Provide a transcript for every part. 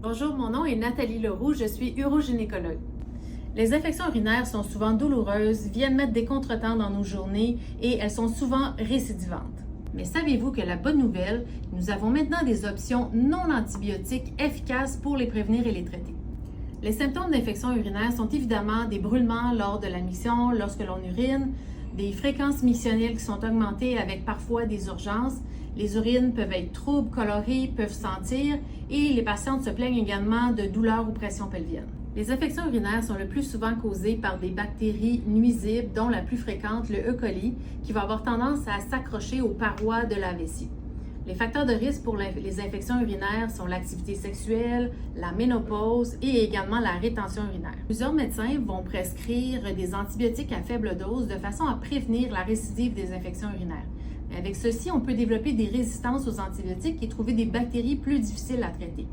Bonjour, mon nom est Nathalie Leroux, je suis urogynécologue. Les infections urinaires sont souvent douloureuses, viennent mettre des contretemps dans nos journées et elles sont souvent récidivantes. Mais savez-vous que la bonne nouvelle, nous avons maintenant des options non antibiotiques efficaces pour les prévenir et les traiter. Les symptômes d'infection urinaire sont évidemment des brûlements lors de la miction, lorsque l'on urine, des fréquences missionnelles qui sont augmentées avec parfois des urgences. Les urines peuvent être troubles, colorées, peuvent sentir et les patientes se plaignent également de douleurs ou pression pelvienne. Les infections urinaires sont le plus souvent causées par des bactéries nuisibles, dont la plus fréquente, le E. coli, qui va avoir tendance à s'accrocher aux parois de la vessie. Les facteurs de risque pour les infections urinaires sont l'activité sexuelle, la ménopause et également la rétention urinaire. Plusieurs médecins vont prescrire des antibiotiques à faible dose de façon à prévenir la récidive des infections urinaires. Mais avec ceci, on peut développer des résistances aux antibiotiques et trouver des bactéries plus difficiles à traiter.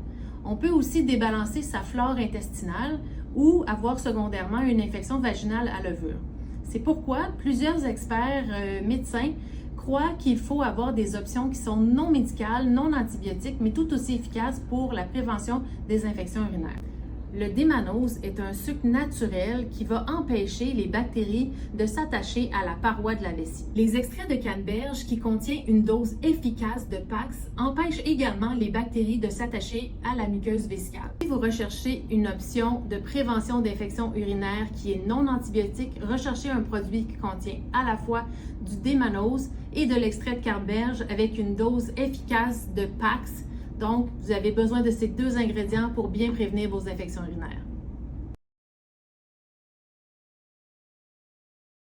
On peut aussi débalancer sa flore intestinale ou avoir secondairement une infection vaginale à levure. C'est pourquoi plusieurs experts médecins croient qu'il faut avoir des options qui sont non médicales, non antibiotiques, mais tout aussi efficaces pour la prévention des infections urinaires. Le démanose est un sucre naturel qui va empêcher les bactéries de s'attacher à la paroi de la vessie. Les extraits de canneberge qui contiennent une dose efficace de Pax empêchent également les bactéries de s'attacher à la muqueuse vésicale. Si vous recherchez une option de prévention d'infection urinaire qui est non antibiotique, recherchez un produit qui contient à la fois du démanose et de l'extrait de canneberge avec une dose efficace de Pax. Donc, vous avez besoin de ces deux ingrédients pour bien prévenir vos infections urinaires.